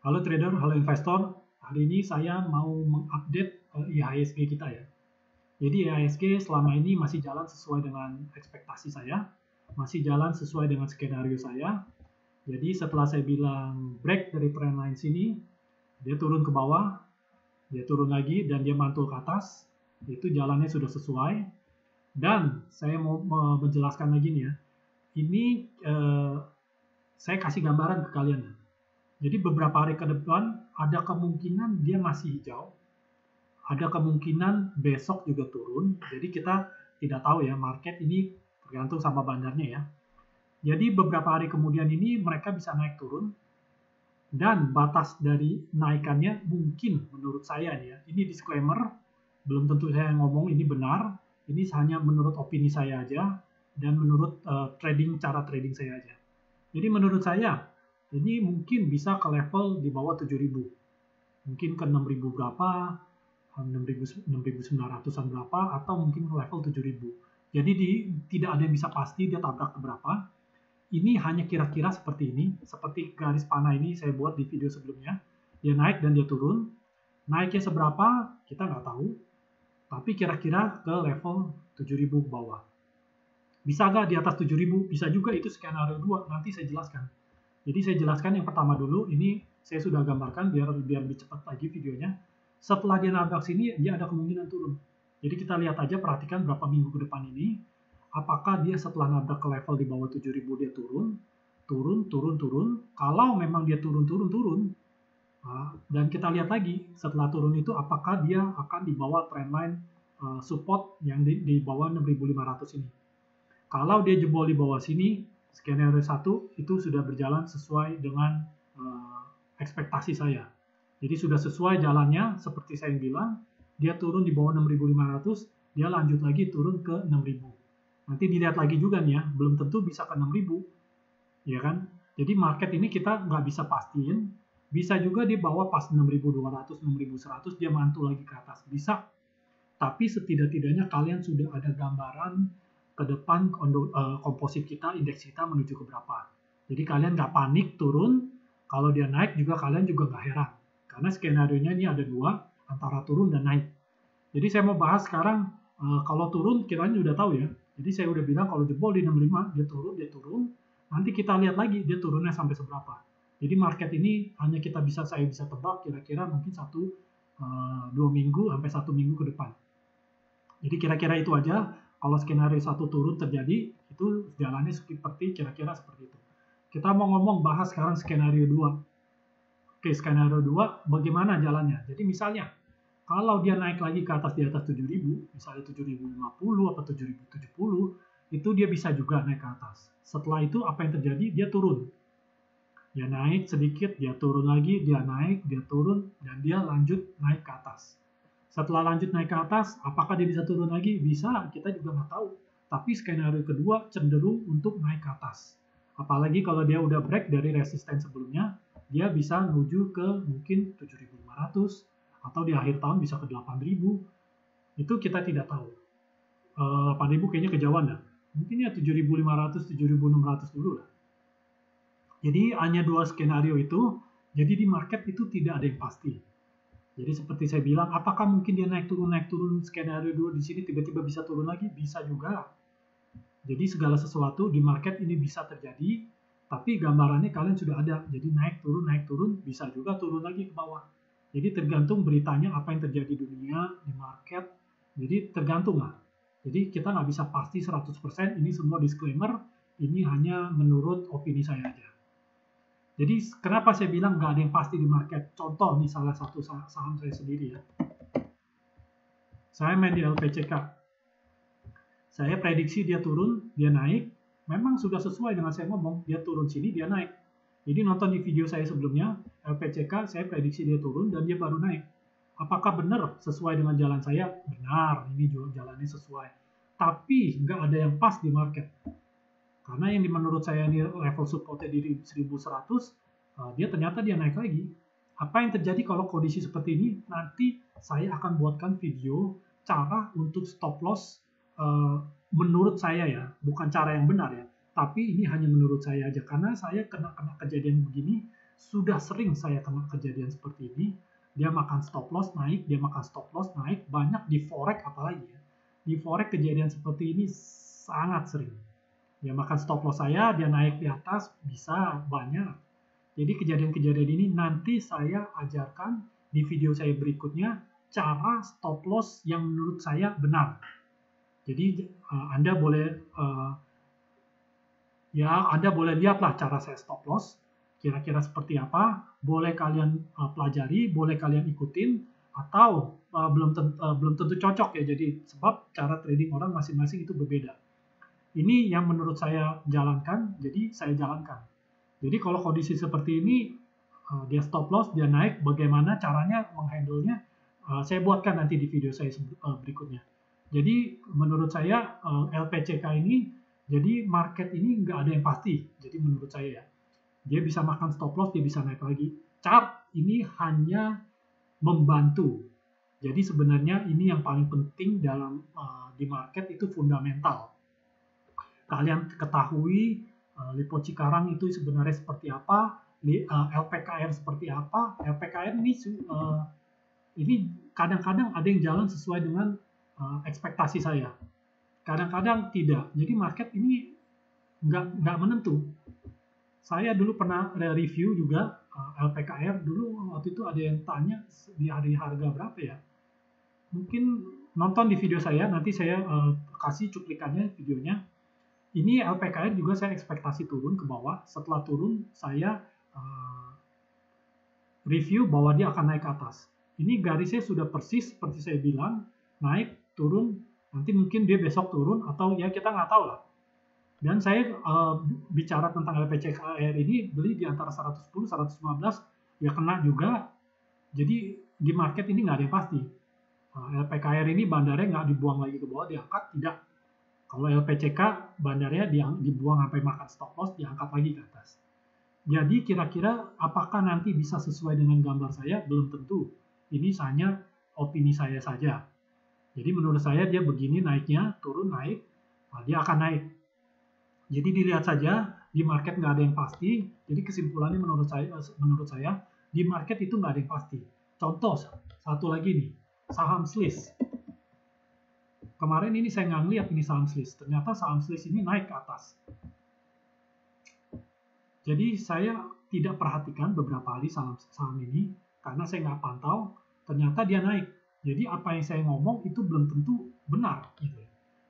Halo trader, halo investor. Hari ini saya mau mengupdate IHSG kita ya. Jadi IHSG selama ini masih jalan sesuai dengan ekspektasi saya, masih jalan sesuai dengan skenario saya. Jadi setelah saya bilang break dari trendline sini, dia turun ke bawah, dia turun lagi dan dia mantul ke atas. Itu jalannya sudah sesuai. Dan saya mau menjelaskan lagi nih ya. Ini saya kasih gambaran ke kalian ya. Jadi beberapa hari ke depan ada kemungkinan dia masih hijau, ada kemungkinan besok juga turun. Jadi kita tidak tahu ya, market ini tergantung sama bandarnya ya. Jadi beberapa hari kemudian ini mereka bisa naik turun, dan batas dari naikannya mungkin menurut saya ya, ini disclaimer, belum tentu saya ngomong ini benar, ini hanya menurut opini saya aja, dan menurut cara trading saya aja. Jadi menurut saya, ini mungkin bisa ke level di bawah 7.000. Mungkin ke 6.000 berapa, 6.900-an berapa, atau mungkin ke level 7.000. Jadi tidak ada yang bisa pasti dia tabrak ke berapa. Ini hanya kira-kira seperti ini, seperti garis panah ini saya buat di video sebelumnya. Dia naik dan dia turun. Naiknya seberapa, kita nggak tahu. Tapi kira-kira ke level 7.000 ke bawah. Bisa nggak di atas 7.000? Bisa juga, itu skenario 2, nanti saya jelaskan. Jadi saya jelaskan yang pertama dulu, ini saya sudah gambarkan biar lebih cepat lagi videonya. Setelah dia nabrak sini, dia ada kemungkinan turun. Jadi kita lihat aja, perhatikan berapa minggu ke depan ini, apakah dia setelah nabrak ke level di bawah 7.000 dia turun. Kalau memang dia turun, dan kita lihat lagi setelah turun itu apakah dia akan di bawah trendline support yang di bawah 6.500 ini. Kalau dia jebol di bawah sini, skenario 1 itu sudah berjalan sesuai dengan ekspektasi saya. Jadi sudah sesuai jalannya, seperti saya bilang, dia turun di bawah 6.500, dia lanjut lagi turun ke 6.000. Nanti dilihat lagi juga nih ya, belum tentu bisa ke 6.000, ya kan? Jadi market ini kita nggak bisa pastiin, bisa juga di bawah pas 6.200, 6.100 dia mantul lagi ke atas, bisa. Tapi setidak-tidaknya kalian sudah ada gambaran ke depan komposit kita, indeks kita menuju ke berapa. Jadi kalian nggak panik turun, kalau dia naik juga kalian juga nggak heran. Karena skenario-nya ini ada dua, antara turun dan naik. Jadi saya mau bahas sekarang, kalau turun kita udah tahu ya. Jadi saya udah bilang kalau jebol di 65, dia turun. Nanti kita lihat lagi dia turunnya sampai seberapa. Jadi market ini hanya saya bisa tebak kira-kira mungkin 2 minggu sampai 1 minggu ke depan. Jadi kira-kira itu aja. Kalau skenario 1 turun terjadi, itu jalannya seperti kira-kira seperti itu. Kita mau bahas sekarang skenario 2. Oke, skenario 2 bagaimana jalannya? Jadi misalnya, kalau dia naik lagi ke atas di atas 7.000, misalnya 7.050 atau 7.070, itu dia bisa juga naik ke atas. Setelah itu apa yang terjadi? Dia turun. Dia naik sedikit, dia turun lagi, dia naik, dia turun, dan dia lanjut naik ke atas. Setelah lanjut naik ke atas, apakah dia bisa turun lagi? Bisa, kita juga nggak tahu. Tapi skenario kedua cenderung untuk naik ke atas. Apalagi kalau dia udah break dari resisten sebelumnya, dia bisa menuju ke mungkin 7.500, atau di akhir tahun bisa ke 8.000. Itu kita tidak tahu. 8.000 kayaknya kejauhan dah. Mungkin ya 7.500, 7.600 dulu lah. Jadi hanya dua skenario itu, jadi di market itu tidak ada yang pasti. Jadi seperti saya bilang, apakah mungkin dia naik turun skenario dulu di sini tiba-tiba bisa turun lagi? Bisa juga. Jadi segala sesuatu di market ini bisa terjadi, tapi gambarannya kalian sudah ada. Jadi naik turun, bisa juga turun lagi ke bawah. Jadi tergantung beritanya apa yang terjadi di dunia, di market. Jadi tergantung lah. Jadi kita nggak bisa pasti 100%, ini semua disclaimer, ini hanya menurut opini saya aja. Jadi kenapa saya bilang nggak ada yang pasti di market? Contoh nih salah satu saham saya sendiri ya. Saya main di LPCK. Saya prediksi dia turun, dia naik. Memang sudah sesuai dengan saya ngomong, dia turun sini, dia naik. Jadi nonton di video saya sebelumnya, LPCK saya prediksi dia turun dan dia baru naik. Apakah benar sesuai dengan jalan saya? Benar, ini jalannya sesuai. Tapi nggak ada yang pas di market. Karena yang menurut saya ini level supportnya di 1100, dia ternyata dia naik lagi. Apa yang terjadi kalau kondisi seperti ini? Nanti saya akan buatkan video cara untuk stop loss menurut saya ya, bukan cara yang benar ya. Tapi ini hanya menurut saya aja, karena saya kena kejadian begini Sudah sering saya kena kejadian seperti ini. Dia makan stop loss naik, dia makan stop loss naik, banyak di forex apalagi ya. Di forex kejadian seperti ini sangat sering. Dia makan stop loss saya, dia naik di atas, bisa banyak. Jadi kejadian-kejadian ini nanti saya ajarkan di video saya berikutnya cara stop loss yang menurut saya benar. Jadi Anda boleh lihatlah cara saya stop loss kira-kira seperti apa, boleh kalian pelajari, boleh kalian ikutin, atau belum tentu cocok ya. Jadi sebab cara trading orang masing-masing itu berbeda. Ini yang menurut saya jalankan, jadi saya jalankan. Jadi kalau kondisi seperti ini, dia stop loss, dia naik, bagaimana caranya menghandle-nya, saya buatkan nanti di video saya berikutnya. Jadi menurut saya LPCK ini, jadi market ini nggak ada yang pasti. Jadi menurut saya ya, dia bisa makan stop loss, dia bisa naik lagi. Chart ini hanya membantu. Jadi sebenarnya ini yang paling penting dalam di market itu fundamental. Kalian ketahui Lipo Cikarang itu sebenarnya seperti apa, LPKR seperti apa. LPKR ini kadang-kadang ada yang jalan sesuai dengan ekspektasi saya. Kadang-kadang tidak. Jadi market ini nggak menentu. Saya dulu pernah review juga LPKR, dulu waktu itu ada yang tanya di hari harga berapa ya. Mungkin nonton di video saya, nanti saya kasih cuplikannya videonya. Ini LPKR juga saya ekspektasi turun ke bawah. Setelah turun, saya review bahwa dia akan naik ke atas. Ini garisnya sudah persis seperti saya bilang, naik, turun, nanti mungkin dia besok turun, atau ya kita nggak tahu lah. Dan saya bicara tentang LPCKR ini, beli di antara 110, 115, ya kena juga. Jadi di market ini nggak ada yang pasti. LPKR ini bandarnya nggak dibuang lagi ke bawah, diangkat, tidak. Kalau LPCK, bandarnya dibuang sampai makan stop loss, diangkat lagi ke atas. Jadi kira-kira apakah nanti bisa sesuai dengan gambar saya? Belum tentu. Ini hanya opini saya saja. Jadi menurut saya dia begini naiknya, turun naik, dia akan naik. Jadi dilihat saja, di market nggak ada yang pasti. Jadi kesimpulannya menurut saya di market itu nggak ada yang pasti. Contoh satu lagi nih, saham Swiss. Kemarin ini saya nggak ngeliat ini saham Swiss. Ternyata saham Swiss ini naik ke atas. Jadi saya tidak perhatikan beberapa hari saham ini karena saya nggak pantau. Ternyata dia naik. Jadi apa yang saya ngomong itu belum tentu benar. Gitu.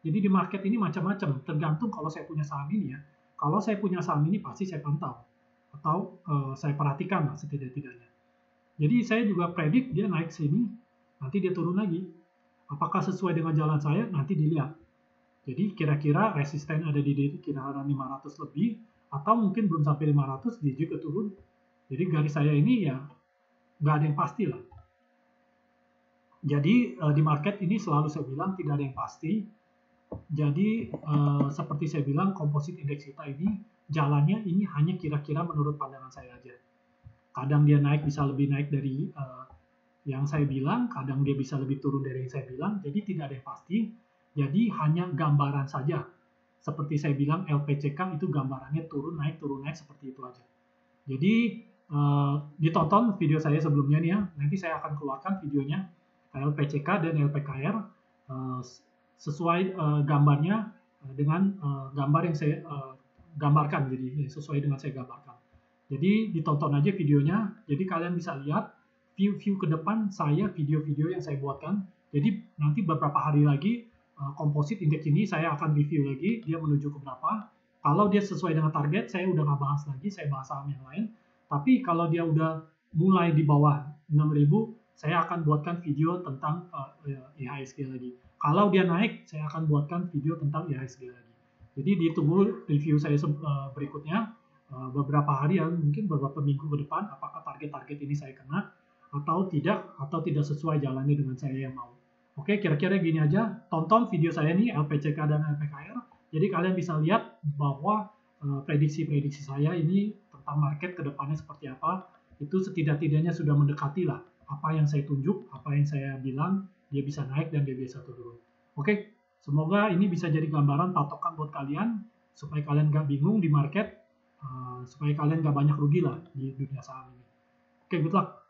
Jadi di market ini macam-macam. Tergantung kalau saya punya saham ini ya. Kalau saya punya saham ini pasti saya pantau atau saya perhatikan lah setidak-tidaknya. Jadi saya juga predik dia naik sini, nanti dia turun lagi. Apakah sesuai dengan jalan saya? Nanti dilihat. Jadi kira-kira resisten ada di kira-kira 500 lebih, atau mungkin belum sampai 500, dia juga turun. Jadi garis saya ini ya nggak ada yang pasti lah. Jadi di market ini selalu saya bilang tidak ada yang pasti. Jadi seperti saya bilang komposit indeks kita ini jalannya ini hanya kira-kira menurut pandangan saya aja. Kadang dia naik bisa lebih naik dari yang saya bilang, kadang dia bisa lebih turun dari yang saya bilang, jadi tidak ada yang pasti, jadi hanya gambaran saja. Seperti saya bilang, LPCK itu gambarannya turun naik seperti itu aja. Jadi, ditonton video saya sebelumnya nih ya, nanti saya akan keluarkan videonya, LPCK dan LPKR, sesuai gambarnya dengan gambar yang saya gambarkan, jadi sesuai dengan saya gambarkan. Jadi, ditonton aja videonya, jadi kalian bisa lihat, view ke depan saya video-video yang saya buatkan. Jadi nanti beberapa hari lagi komposit indeks ini saya akan review lagi dia menuju ke berapa. Kalau dia sesuai dengan target saya udah nggak bahas lagi, saya bahas saham yang lain. Tapi kalau dia udah mulai di bawah 6.000 saya akan buatkan video tentang IHSG lagi. Kalau dia naik saya akan buatkan video tentang IHSG lagi. Jadi ditunggu review saya berikutnya beberapa hari ya, mungkin beberapa minggu ke depan, apakah target-target ini saya kena atau tidak sesuai jalannya dengan saya yang mau. Oke, kira-kira gini aja. Tonton video saya nih LPCK dan LPKR. Jadi kalian bisa lihat bahwa prediksi-prediksi saya ini tentang market ke depannya seperti apa. Itu setidak-tidaknya sudah mendekati lah apa yang saya tunjuk, apa yang saya bilang, dia bisa naik dan dia bisa turun. Oke, semoga ini bisa jadi gambaran patokan buat kalian supaya kalian nggak bingung di market. supaya kalian nggak banyak rugi lah di dunia saham ini. Oke, good luck.